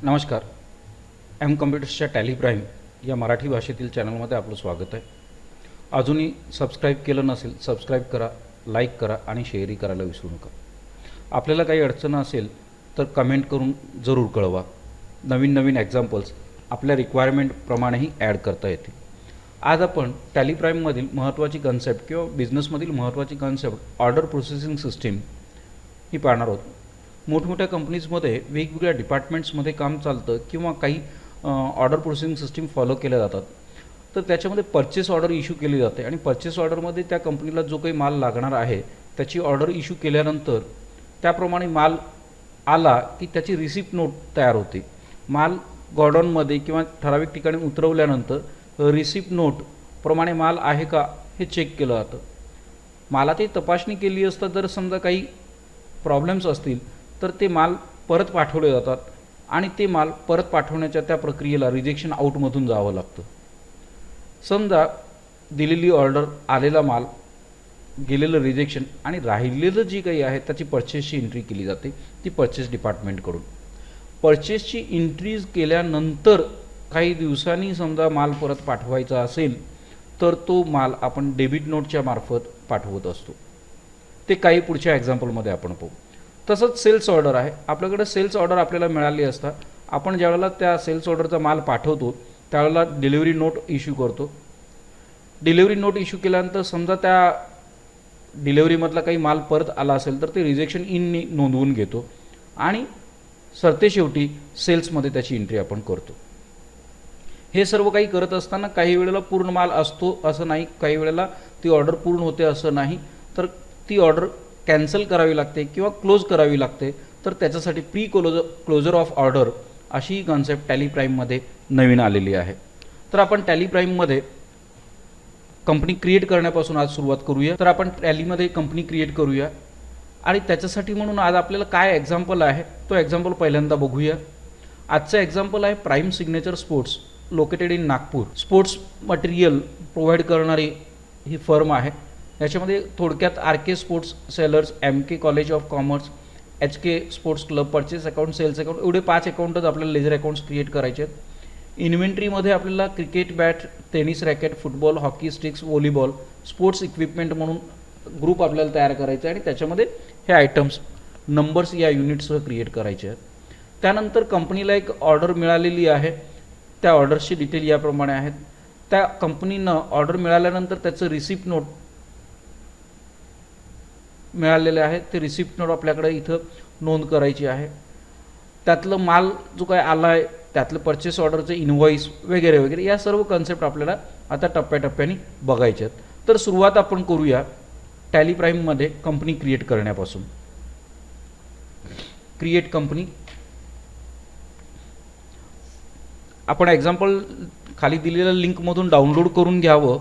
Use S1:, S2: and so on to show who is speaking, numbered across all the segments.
S1: नमस्कार. कम्प्युटर्सच्या tally prime या मराठी भाषेतील चॅनलमध्ये आपलं स्वागत आहे. अजूनही सबस्क्राईब केलं नसेल, सबस्क्राईब करा, लाईक करा आणि शेअरही करायला विसरू नका. आपल्याला काही अडचण असेल तर कमेंट करून जरूर कळवा. नवीन नवीन एक्झाम्पल्स आपल्या रिक्वायरमेंटप्रमाणेही ॲड करता येतील. आज आपण टॅली प्राईममधील महत्त्वाची कन्सेप्ट किंवा बिझनेसमधील महत्त्वाची कन्सेप्ट ऑर्डर प्रोसेसिंग सिस्टीम ही पाहणार आहोत. मोठमोठ्या कंपनीजमध्ये वेगवेगळ्या डिपार्टमेंट्समध्ये काम चालतं किंवा काही ऑर्डर प्रोसेसिंग सिस्टीम फॉलो केल्या जातात. तर त्याच्यामध्ये परचेस ऑर्डर इश्यू केली जाते आणि परचेस ऑर्डरमध्ये त्या कंपनीला जो काही माल लागणार आहे त्याची ऑर्डर इश्यू केल्यानंतर त्याप्रमाणे माल आला की त्याची रिसिप्ट नोट तयार होते. माल गॉडाऊनमध्ये किंवा ठराविक ठिकाणी उतरवल्यानंतर रिसिप्ट नोट प्रमाणे माल आहे का हे चेक केलं जातं. मालाची तपासणी केली असता जर समजा काही प्रॉब्लेम्स असतील तर ते माल परत पाठवले जातात आणि ते माल परत पाठवण्याच्या त्या प्रक्रियेला रिजेक्शन आउटमधून जावं लागतं. समजा दिलेली ऑर्डर, आलेला माल, गेलेलं रिजेक्शन आणि राहिलेलं जी काही आहे त्याची परचेसची एंट्री केली जाते ती परचेस डिपार्टमेंटकडून. परचेसची एंट्रीज केल्यानंतर काही दिवसांनी समजा माल परत पाठवायचा असेल तर तो माल आपण डेबिट नोटच्या मार्फत पाठवत असतो. ते काही पुढच्या एक्झाम्पलमध्ये आपण पाहू. तसंच सेल्स ऑर्डर आहे. आपल्याकडे सेल्स ऑर्डर आपल्याला मिळाली असता आपण ज्यावेळेला त्या सेल्स ऑर्डरचा माल पाठवतो त्यावेळेला डिलिव्हरी नोट इश्यू करतो. डिलिव्हरी नोट इश्यू केल्यानंतर समजा त्या डिलिव्हरीमधला काही माल परत आला असेल तर ते रिजेक्शन इननी नोंदवून घेतो आणि सरतेशेवटी सेल्समध्ये त्याची एंट्री आपण करतो. हे सर्व काही करत असताना काही वेळेला पूर्ण माल असतो असं नाही, काही वेळेला ती ऑर्डर पूर्ण होते असं नाही, तर ती ऑर्डर कॅन्सल करावी लागते किंवा क्लोज करावी लागते. तर त्याच्यासाठी क्लोजर ऑफ ऑर्डर अशी कन्सेप्ट टॅली प्राईममध्ये नवीन आलेली आहे. तर आपण टॅली प्राईममध्ये कंपनी क्रिएट करण्यापासून आज सुरुवात करूया. तर आपण टॅलीमध्ये कंपनी क्रिएट करूया आणि त्याच्यासाठी म्हणून आज आपल्याला काय एक्झाम्पल आहे तो एक्झाम्पल पहिल्यांदा बघूया. आजचा एक्झाम्पल आहे prime signature sports, located in Nagpur. Sports material provide करणारी ही फर्म आहे. याच्यामध्ये थोडक्यात RK sports sellers, MK college of commerce, HK sports club, purchase account, sales account, एवढे 5 अकाउंटच आपल्याला लेजर अकाउंट्स क्रिएट करायचे आहेत. इन्व्हेंटरीमध्ये आपल्याला cricket bat, tennis racket, football, hockey sticks, volleyball, sports equipment म्हणून ग्रुप आपल्याला तयार करायचा आहे आणि त्याच्यामध्ये हे आयटम्स, नंबर्स या युनिट्सवर क्रिएट करायचे आहेत. त्यानंतर कंपनीला एक ऑर्डर मिळालेली आहे. त्या ऑर्डर्सची डिटेल याप्रमाणे आहेत. त्या कंपनीनं ऑर्डर मिळाल्यानंतर त्याचं रिसिप्ट नोट मिळालेले आहे. ते रिसिप्ट नोट आपल्याकडे इथं नोंद करायची आहे. त्यातलं माल जो काय आला आहे त्यातलं परचेस ऑर्डरचं इनव्हॉइस वगैरे वगैरे या सर्व कन्सेप्ट आपल्याला आता टप्प्याटप्प्याने बघायचे आहेत. तर सुरुवात आपण करूया टॅली प्राईममध्ये कंपनी क्रिएट करण्यापासून. Create company. आपण एक्झाम्पल खाली दिलेल्या लिंकमधून डाउनलोड करून घ्यावं.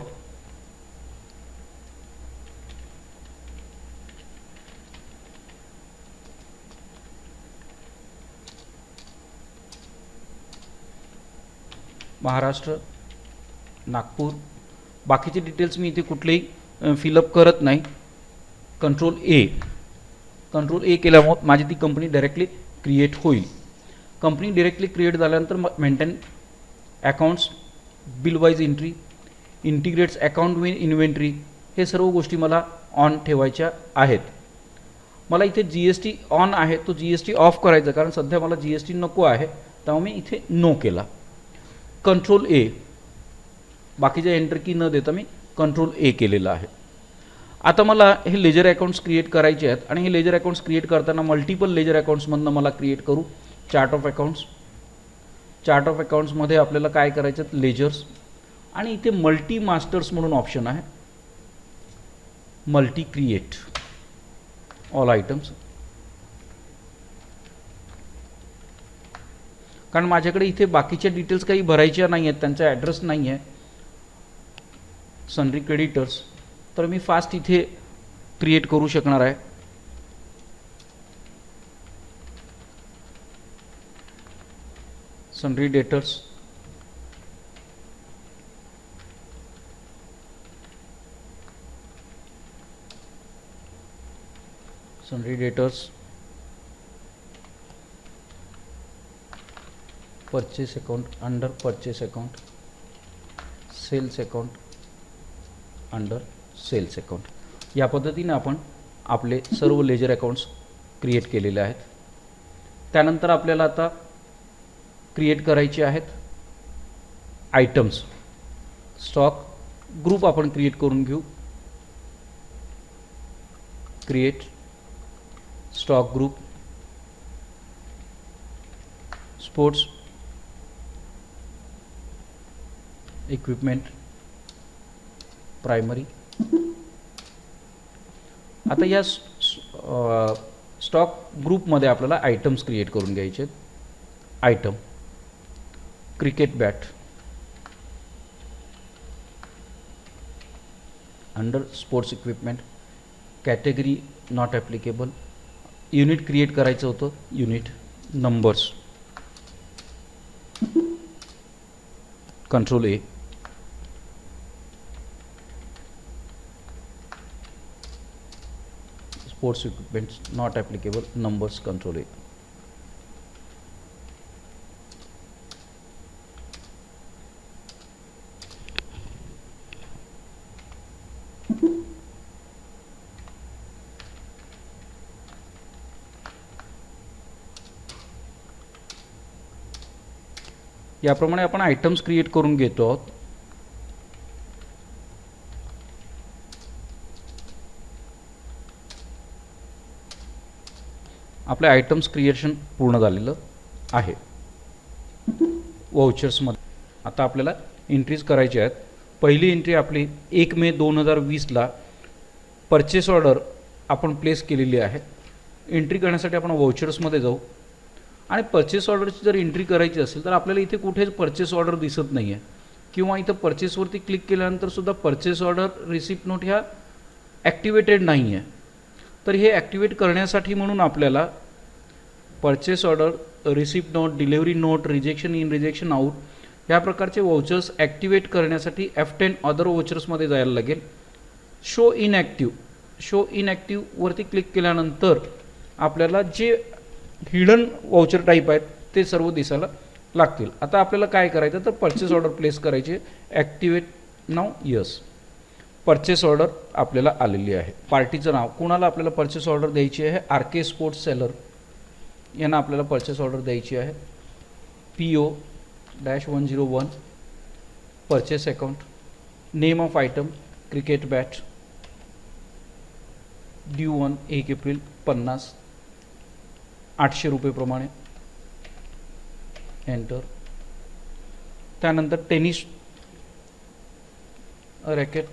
S1: महाराष्ट्र, नागपूर. बाकीचे डिटेल्स मी इथे कुठलेही फिलअप करत नाही. कंट्रोल ए केल्यामुळे माझी ती कंपनी डायरेक्टली क्रिएट होईल. कंपनी डायरेक्टली क्रिएट झाल्यानंतर maintain accounts, bill wise entry, integrates account with inventory, हे सर्व गोष्टी मला ऑन ठेवायच्या आहेत. मला इथे GST ऑन आहे, तो GST ऑफ करायचा कारण सध्या मला GST नको आहे, तेव्हा मी इथे नो केला. कंट्रोल ए, बाकीच्या एंटर की न देता मी कंट्रोल ए केलेलं आहे. आता मला हे लेजर अकाउंट्स क्रिएट करायचे आहेत आणि हे लेजर अकाउंट्स क्रिएट करताना मल्टिपल लेजर अकाउंट्समधनं मला क्रिएट करू. Chart of accounts. Chart of अकाउंट्समध्ये आपल्याला काय करायचं आहेत, लेजर्स, आणि इथे मल्टी मास्टर्स म्हणून ऑप्शन आहे. Multi create all items. कारण माझ्याकडे इथे बाकीच्या डिटेल्स काही भरायच्या नाही आहेत, त्यांचा ॲड्रेस नाही आहे. सनरी क्रेडिटर्स, तर मी फास्ट इथे क्रिएट करू शकणार आहे. Sundry debtors, sundry debtors, purchase account under purchase account, sales account under sales account. या पद्धतीने आपण आपले सर्व लेजर अकाउंट्स क्रिएट केलेले आहेत. त्यानंतर आपल्याला आता क्रिएट करायचे आहेत आयटम्स. स्टॉक ग्रुप आपण क्रिएट करून घेऊ. Create stock group, sports equipment primary. आता या स्टॉक ग्रुपमध्ये आपल्याला आयटम्स क्रिएट करून घ्यायचे आहेत. Item cricket bat under sports equipment, category not applicable. Unit create करायचं होतं, unit numbers, control A. Sports equipments not applicable, numbers, control ए. याप्रमाणे आपण आयटम्स क्रिएट करून घेतो आहोत. आपले आयटम्स क्रिएशन पूर्ण झालेलं आहे. वाउचर्समध्ये आता आपल्याला एंट्रीज करायच्या आहेत. पहिली एंट्री आपली 1 मे 2020ला परचेस ऑर्डर आपण प्लेस केलेली आहे. एंट्री करण्यासाठी आपण वाउचर्समध्ये जाऊ आणि परचेस ऑर्डरची जर एंट्री करायची असेल तर आपल्याला इथे कुठेच परचेस ऑर्डर दिसत नाही आहे किंवा इथं परचेसवरती क्लिक केल्यानंतर सुद्धा परचेस ऑर्डर रिसिप्ट नोट ह्या ॲक्टिवेटेड नाही आहे. तर हे ॲक्टिवेट करण्यासाठी म्हणून आपल्याला purchase order, receipt note, delivery note, rejection in, rejection out ह्या प्रकारचे वाउचर्स ॲक्टिवेट करण्यासाठी F10 अदर वाउचर्समध्ये जायला लागेल. शो इनॲक्टिव्हवरती क्लिक केल्यानंतर आपल्याला जे हिडन वाउचर टाईप आहेत ते सर्व दिसायला लागतील. आता आपल्याला काय करायचं तर परचेस ऑर्डर प्लेस करायचे. ॲक्टिवेट नाव यस. परचेस ऑर्डर आपल्याला आलेली आहे. पार्टीचं नाव कोणाला आपल्याला परचेस ऑर्डर द्यायची आहे, RK स्पोर्ट्स सेलर यांना आपल्याला परचेस ऑर्डर द्यायची आहे. PO-101 purchase account, name of item cricket bat, due 1 April 50, 800 रुपये प्रमाणे. एंटर. त्यानंतर टेनिस रॅकेट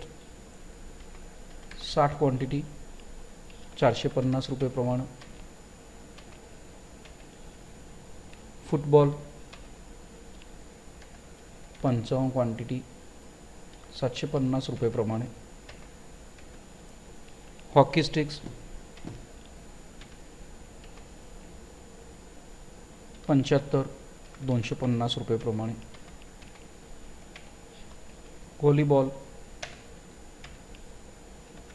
S1: 60 क्वांटिटी 450 रुपये प्रमाणे. फुटबॉल 55 क्वांटिटी 750 रुपये प्रमाणे. हॉकी स्टिक्स 75 250 रुपये प्रमाणे. व्हॉलीबॉल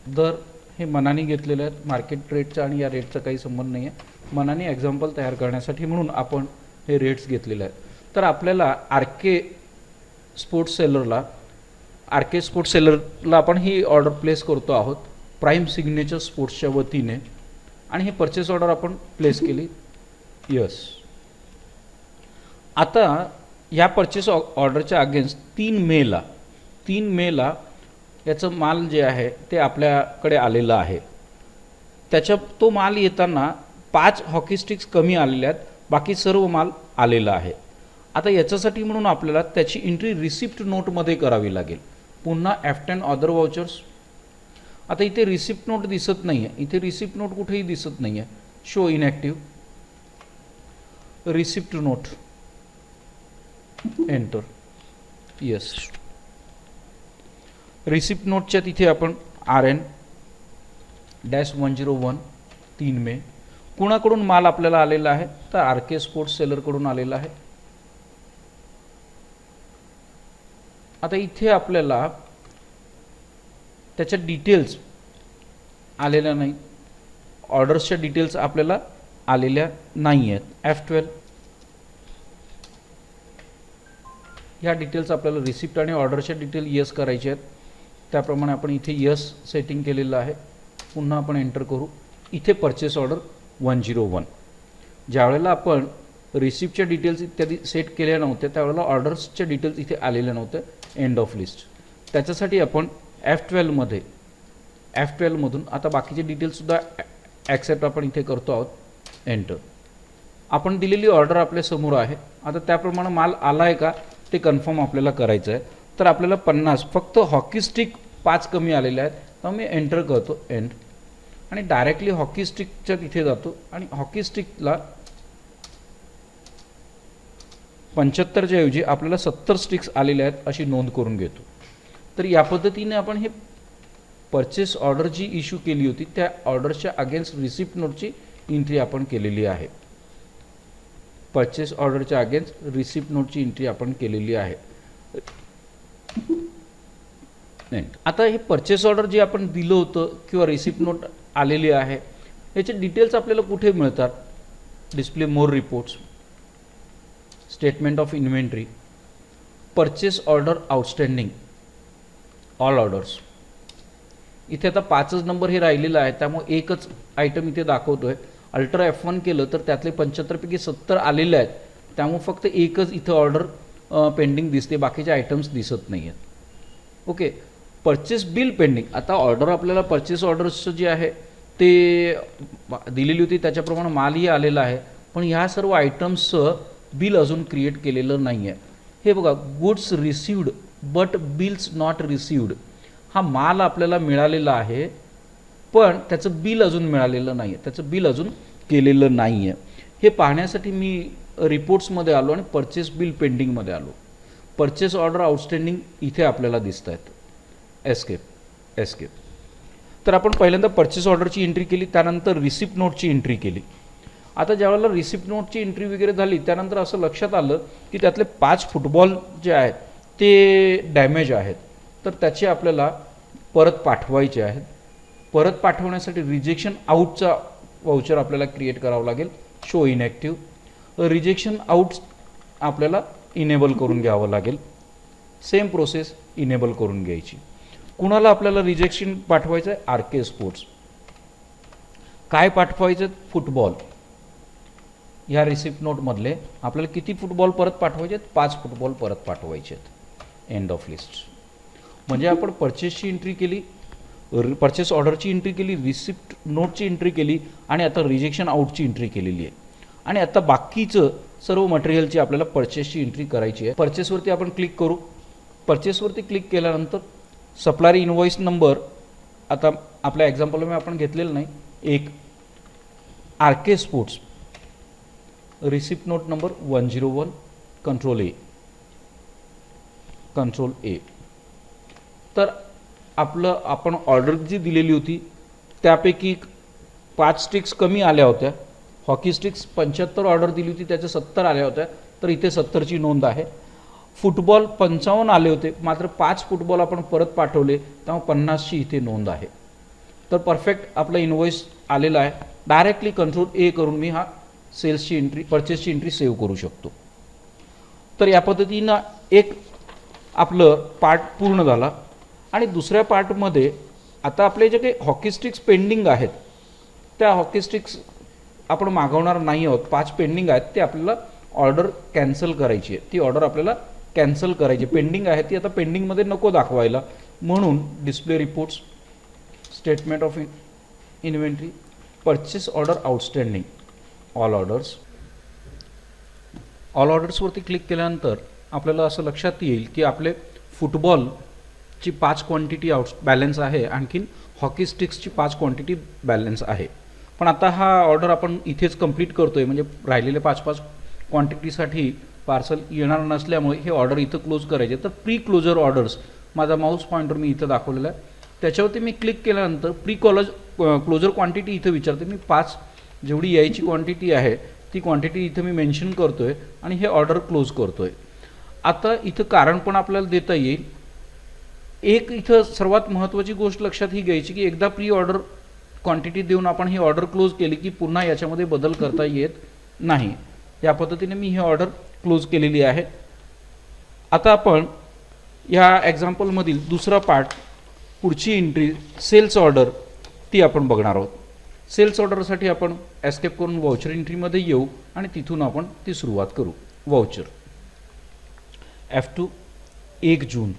S1: दर हे मनाने घेतलेले आहेत. मार्केट रेटचा आणि या रेटचा काही संबंध नाही आहे. मनाने एक्झाम्पल तयार करण्यासाठी म्हणून आपण हे रेट्स घेतलेले आहेत. तर आपल्याला RK स्पोर्ट्स सेलरला आपण ही ऑर्डर प्लेस करतो आहोत प्राईम सिग्नेचर स्पोर्ट्सच्या वतीने आणि ही परचेस ऑर्डर आपण प्लेस केली. यस. आता या परचेस ऑर्डरच्या अगेन्स्ट 3 मेला याचं माल जे आहे ते आपल्याकडे आलेलं आहे. तो माल येताना 5 हॉकी स्टिक्स कमी आलेल्या आहेत, बाकी सर्व माल आलेला आहे. आता याच्यासाठी म्हणून आपल्याला त्याची एंट्री रिसिप्ट नोटमध्ये करावी लागेल. पुन्हा F10 अदर वाउचर्स. आता इथे रिसिप्ट नोट दिसत नाही आहे. इथे रिसिप्ट नोट कुठेही दिसत नाही आहे. Show inactive. Receipt note. Enter. Yes. Receipt नोटच्या तिथे आपण RN-101 3 मे कुणाकडून माल आपल्याला आलेला आहे तर RK स्पोर्ट्स सेलरकडून आलेला आहे. आता इथे आपल्याला त्याच्या डिटेल्स आलेल्या नाही. ऑर्डर्सच्या डिटेल्स आपल्याला आलेल्या नाही आहेत. F12 ह्या डिटेल्स आपल्याला रिसिप्ट आणि ऑर्डरच्या डिटेल येस करायचे आहेत. त्याप्रमाणे आपण इथे येस सेटिंग केलेलं आहे. पुन्हा आपण एंटर करू. इथे परचेस ऑर्डर 101. ज्यावेळेला आपण रिसिप्टच्या डिटेल्स इत्यादी सेट केल्या नव्हत्या त्यावेळेला ऑर्डर्सच्या डिटेल्स इथे आलेल्या नव्हत्या एंड ऑफ लिस्ट. त्याच्यासाठी आपण F12मधून आता बाकीचे डिटेल्ससुद्धा ॲक्सेप्ट आपण इथे करतो आहोत. एंटर. आपण दिलेली ऑर्डर आपल्या समोर आहे. आता त्याप्रमाणे माल आला आहे का ते कन्फर्म आपल्याला करायचं आहे. तर आपल्याला 50 फक्त हॉकी स्टिक 5 कमी आलेले आहेत. तर मी एंटर करतो एंड आणि डायरेक्टली हॉकी स्टिकच्या तिथे जातो आणि हॉकी स्टिकला 75च्या ऐवजी आपल्याला 70 स्टिक्स आलेले आहेत अशी नोंद करून घेतो. तर या पद्धतीने आपण हे परचेस ऑर्डर जी इश्यू केली होती त्या ऑर्डरच्या अगेन्स्ट रिसिप्ट नोटची एंट्री आपण केलेली आहे. परचेस ऑर्डरच्या अगेन्स्ट रिसिप्ट नोटची एंट्री आपण केलेली आहे. आता हे परचेस ऑर्डर जे आपण दिलं होतं किंवा रिसिप्ट नोट आलेली आहे याचे डिटेल्स आपल्याला कुठे मिळतात. Display more reports, statement of inventory, purchase order outstanding, all orders. इथे आता 5च नंबर हे राहिलेला आहे त्यामुळे एकच आयटम इथे दाखवतोय. अल्ट्रा F1 केलं तर त्यातले 75 पैकी 70 आलेले आहेत त्यामुळे फक्त एकच इथं ऑर्डर पेंडिंग दिसते, बाकीचे आयटम्स दिसत नाही आहेत. ओके. Purchase bill pending. आता ऑर्डर आपल्याला परचेस ऑर्डर्सचं जे आहे ते दिलेली होती त्याच्याप्रमाणे मालही आलेला आहे पण ह्या सर्व आयटम्सचं बिल अजून क्रिएट केलेलं नाही आहे. हे बघा, goods received but bills not received. हा माल आपल्याला मिळालेला आहे पण त्याचं बिल अजून मिळालेलं नाही आहे, त्याचं बिल अजून केलेलं नाही आहे. हे पाहण्यासाठी मी रिपोर्ट्समध्ये आलो आणि परचेस बिल पेंडिंगमध्ये आलो. परचेस ऑर्डर आउटस्टँडिंग इथे आपल्याला दिसत आहेत. एस्केप. तर आपण पहिल्यांदा परचेस ऑर्डरची एंट्री केली, त्यानंतर रिसिप्ट नोटची एंट्री केली. आता ज्यावेळेला रिसिप्ट नोटची एंट्री वगैरे झाली त्यानंतर असं लक्षात आलं की त्यातले 5 फुटबॉल जे आहेत ते डॅमेज आहेत तर त्याचे आपल्याला परत पाठवायचे आहेत. परत पाठवण्यासाठी रिजेक्शन आउटचा वाउचर आपल्याला क्रिएट करावं लागेल. Show inactive. रिजेक्शन आउट आपल्याला इनेबल करून घ्यावं लागेल. सेम प्रोसेस इनेबल करून घ्यायची. कुणाला आपल्याला रिजेक्शन पाठवायचं आहे? RK sports. काय पाठवायचं? फुटबॉल. ह्या रिसिप्ट नोटमधले आपल्याला किती फुटबॉल परत पाठवायचे आहेत? 5 फुटबॉल परत पाठवायचे आहेत. End of list. म्हणजे आपण परचेसची एंट्री केली, परचेस ऑर्डरची एंट्री केली, रिसिप्ट नोटची एंट्री केली आणि आता रिजेक्शन आउटची एंट्री केलेली आहे. आणि आता बाकीचं सर्व मटेरियलची आपल्याला परचेसची एंट्री करायची आहे. परचेसवरती आपण क्लिक करू. परचेसवरती क्लिक केल्यानंतर सप्लायर इनवॉइस नंबर आता आपल्या एक्झाम्पलमध्ये आपण घेतलेलं नाही. एक RK sports receipt note number 101 control ए. तर आपण ऑर्डर जी दिलेली होती त्यापैकी 5 स्टिक्स कमी आल्या होत्या. हॉकी स्टिक्स 75 ऑर्डर दिली होती त्याच्या 70 आल्या होत्या तर इथे 70ची नोंद आहे. फुटबॉल 55 आले होते मात्र 5 फुटबॉल आपण परत पाठवले त्यामुळे 50ची इथे नोंद आहे. तर परफेक्ट आपला इनवॉइस आलेला आहे. डायरेक्टली कंट्रोल ए करून मी हा सेल्सची एंट्री परचेसची एंट्री सेव्ह करू शकतो. तर या पद्धतीनं एक आपलं पार्ट पूर्ण झाला. आणि दुसऱ्या पार्टमध्ये आता आपले जे काही हॉकी स्टिक्स पेंडिंग आहेत त्या हॉकी स्टिक्स आपण मागवणार नाही आहोत. 5 पेंडिंग आहेत ते आपल्याला ऑर्डर कॅन्सल करायची आहे. ती ऑर्डर आपल्याला कॅन्सल करायची. पेंडिंग आहे ती आता पेंडिंगमध्ये नको दाखवायला म्हणून display reports, statement of inventory, purchase order outstanding, all ऑर्डर्सवरती क्लिक केल्यानंतर आपल्याला असं लक्षात येईल की आपले फुटबॉलची 5 क्वांटिटी बॅलन्स आहे, आणखीन हॉकी स्टिक्सची 5 क्वांटिटी बॅलन्स आहे. पण आता हा ऑर्डर आपण इथेच कंप्लीट करतोय म्हणजे राहिलेले 5 क्वांटिटीसाठी पार्सल येणार नसल्यामुळे हे ऑर्डर इथं क्लोज करायचे. तर प्री क्लोजर ऑर्डर्स माझा माऊस पॉईंटर मी इथं दाखवलेला आहे त्याच्यावरती मी क्लिक केल्यानंतर प्री क्लोजर क्वांटिटी इथं विचारते. मी 5 जेवढी यायची क्वांटिटी आहे ती क्वांटिटी इथं मी मेन्शन करतोय आणि हे ऑर्डर क्लोज करतोय. आता इथं कारण पण आपल्याला देता येईल. एक इथं सर्वात महत्त्वाची गोष्ट लक्षात ही घ्यायची की एकदा प्री ऑर्डर क्वांटिटी देऊन आपण ही ऑर्डर क्लोज केली की पुन्हा याच्यामध्ये बदल करता येत नाही. या पद्धतीने मी ही ऑर्डर क्लोज केलेली आहे. आता आपण या एक्झाम्पलमधील दुसरा पार्ट, पुढची एंट्री सेल्स ऑर्डर, ती आपण बघणार आहोत. सेल्स ऑर्डरसाठी आपण एस्केप करून वाउचर एंट्रीमध्ये येऊ आणि तिथून आपण ती सुरुवात करू. वाउचर F2 1 जून.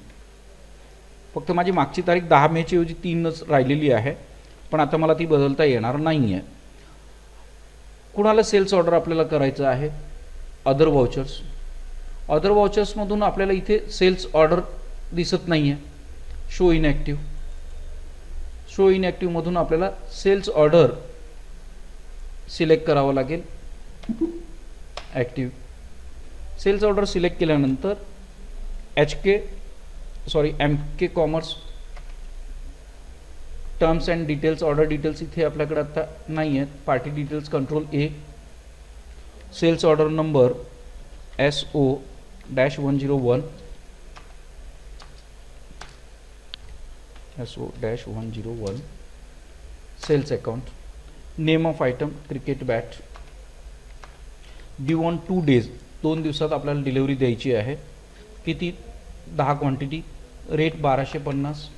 S1: फक्त माझी मागची तारीख 10 मेची ऐवजी 3च राहिलेली आहे, पण आता मला ती बदलता येणार नाही आहे. कुणाला सेल्स ऑर्डर आपल्याला करायचं आहे? Other vouchers. अदर वाउचर्समधून आपल्याला इथे सेल्स ऑर्डर दिसत नाही आहे, शो इनॅक्टिव्ह. शो इनॅक्टिव्हमधून आपल्याला सेल्स ऑर्डर सिलेक्ट करावं लागेल. ॲक्टिव्ह. सेल्स ऑर्डर सिलेक्ट केल्यानंतर MK commerce terms and details, order details इथे आपल्याकडे आता नाही आहेत. Party details control A. Sales order number SO-101. SO-101. Sales account. Name of item cricket bat. Due on 2 days. 2 दिवसात आपल्याला डिलिव्हरी द्यायची आहे. किती? 10 quantity. Rate 1250.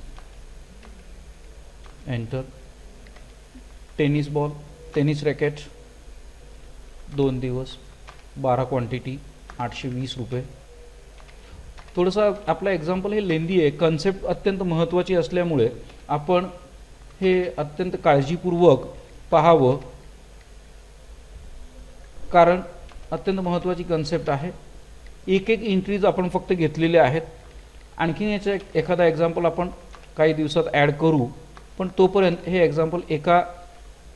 S1: Enter. Tennis ball, tennis racket 2 दिवस, 12 क्वांटिटी, 820 रुपये. थोडंसं आपलं एक्झाम्पल हे लेंदी आहे. कन्सेप्ट अत्यंत महत्त्वाची असल्यामुळे आपण हे अत्यंत काळजीपूर्वक पाहावं, कारण अत्यंत महत्त्वाची कन्सेप्ट आहे. एक एंट्रीज आपण फक्त घेतलेल्या आहेत. आणखीन याचं एखादा एक्झाम्पल आपण काही दिवसात ॲड करू, पण तोपर्यंत हे एक्झाम्पल एका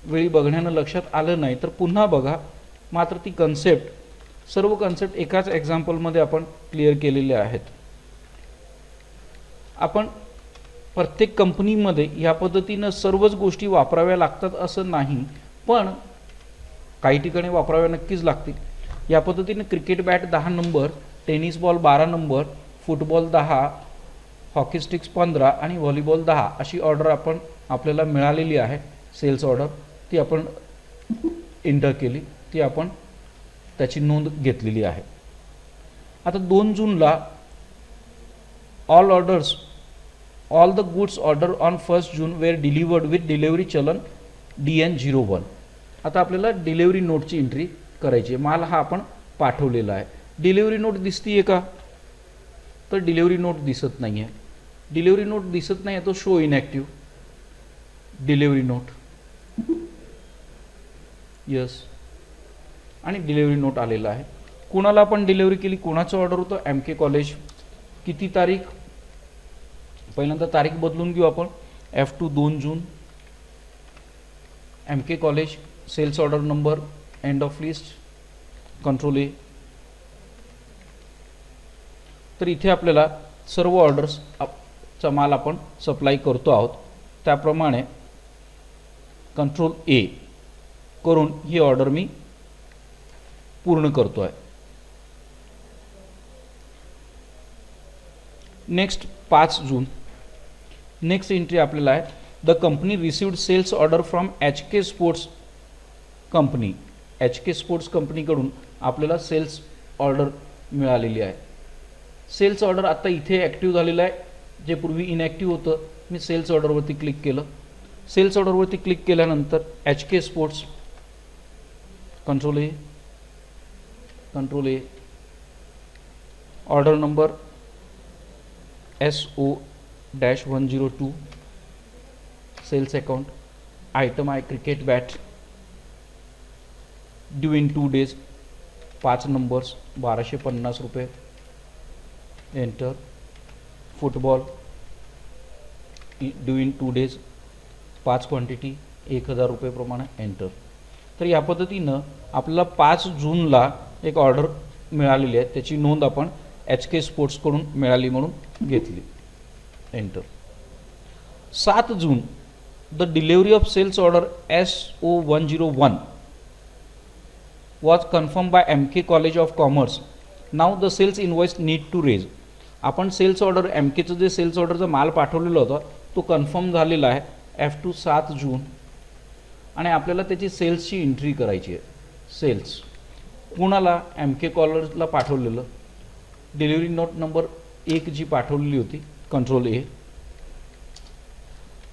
S1: वेळी बघण्यानं लक्षात आलं नाही तर पुन्हा बघा. मात्र ती कन्सेप्ट, सर्व कन्सेप्ट एकाच एक्झाम्पलमध्ये आपण क्लिअर केलेले आहेत. आपण प्रत्येक कंपनीमध्ये या पद्धतीनं सर्वच गोष्टी वापराव्या लागतात असं नाही, पण काही ठिकाणी वापराव्या नक्कीच लागतील. या पद्धतीने cricket bat 10 number, tennis ball 12 number, football 10, hockey sticks 15 आणि व्हॉलीबॉल 10 अशी ऑर्डर आपल्याला मिळालेली आहे. सेल्स ऑर्डर ती आपण एंटर केली, ती आपण त्याची नोंद घेतलेली आहे. आता 2 जूनला all the goods order on 1 June were delivered with delivery challan DN01. आता आपल्याला डिलिव्हरी नोटची एंट्री करायची आहे. माल हा आपण पाठवलेला आहे. डिलिव्हरी नोट दिसतीये का? तर डिलिव्हरी नोट दिसत नाही आहे. डिलिव्हरी नोट दिसत नाही आहे, तो show inactive. Delivery note, yes, आणि डिलिव्हरी नोट आलेला आहे. कुणाला आपण डिलिव्हरी केली? कोणाचं ऑर्डर होतं? MK college. किती तारीख? पहिल्यांदा तारीख बदलून घेऊ आपण. F2 2 जून. MK college. Sales order number, end of list, control A. तर इथे आपल्याला सर्व ऑर्डर्सचा माल आपण सप्लाय करतो आहोत. त्याप्रमाणे कंट्रोल A करून ही ऑर्डर मी पूर्ण करतो आहे. नेक्स्ट 5 जून. नेक्स्ट एंट्री आपल्याला आहे, the company received sales order from HK sports company. HK sports कंपनीकडून आपल्याला सेल्स ऑर्डर मिळालेली आहे. सेल्स ऑर्डर आता इथे ॲक्टिव्ह झालेलं आहे, जे पूर्वी इनॅक्टिव्ह होतं. मी सेल्स ऑर्डरवरती क्लिक केलं. सेल्स ऑर्डरवरती क्लिक केल्यानंतर HK sports, control A, order number SO-102, sales account, item आहे cricket bat, due in 2 days, 5 numbers, 1250 रुपये. Enter. Football, due in 2 days, 5 quantity, 1000 रुपये प्रमाणे. एंटर. तर या पद्धतीनं आपल्याला 5 जूनला एक ऑर्डर मिळालेली आहे, त्याची नोंद आपण HK स्पोर्ट्सकडून मिळाली म्हणून घेतली. Enter. 7 June, the delivery of sales order SO-101 was confirmed by MK College of Commerce. Now the sales invoice need to raise. आपण सेल्स ऑर्डर, MKचं जे सेल्स ऑर्डरचा माल पाठवलेला होता तो कन्फर्म झालेला आहे. F2 7 जून. आणि आपल्याला त्याची सेल्सची एंट्री करायची आहे. सेल्स कुणाला? MK कॉलेजला पाठवलेलं. डिलिव्हरी नोट नंबर 1 जी पाठवलेली होती कंट्रोल ए,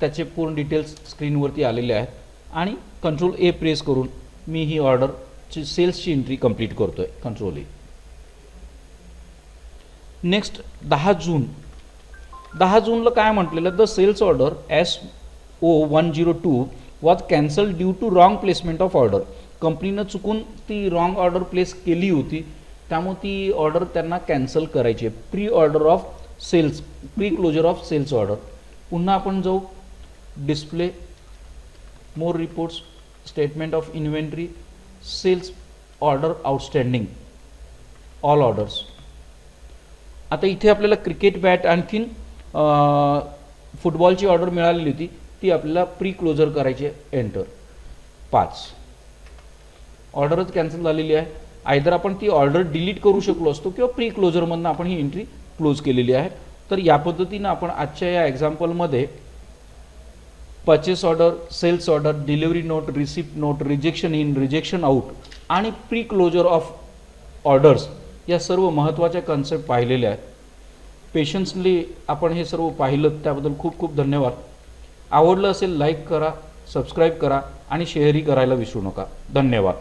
S1: त्याचे पूर्ण डिटेल्स स्क्रीनवरती आलेले आहेत आणि कंट्रोल ए प्रेस करून मी ही ऑर्डरची सेल्सची एंट्री कंप्लीट करतो आहे कंट्रोल ए. नेक्स्ट 10 जूनला काय म्हटलेलं, the sales order SO102 was cancel due to wrong placement of order. कंपनीनं चुकून ती रॉंग ऑर्डर प्लेस केली होती, त्यामुळे ती ऑर्डर त्यांना कॅन्सल करायची आहे. Pre order of sales, pre closure of sales order. पुन्हा आपण जाऊ display, more reports, statement of inventory, sales order outstanding, all orders. आता इथे आपल्याला क्रिकेट बॅट आणखीन फुटबॉलची ऑर्डर मिळालेली होती, ती आपल्याला प्री क्लोजर करायची आहे. एंटर. 5 ऑर्डरच कॅन्सल झालेली आहे. आयदर आपण ती ऑर्डर डिलीट करू शकलो असतो किंवा प्री क्लोजरमधून आपण ही एंट्री क्लोज केलेली आहे. तर या पद्धतीनं आपण आजच्या या एक्झाम्पलमध्ये purchase order, sales order, delivery note, receipt note, rejection in, rejection out आणि प्री क्लोजर ऑफ ऑर्डर्स या सर्व महत्त्वाच्या कन्सेप्ट पाहिलेल्या आहेत. पेशन्सली आपण हे सर्व पाहिलं त्याबद्दल खूप खूप धन्यवाद. आवडलं असेल लाईक करा, सबस्क्राईब करा आणि शेअरही करायला विसरू नका. धन्यवाद.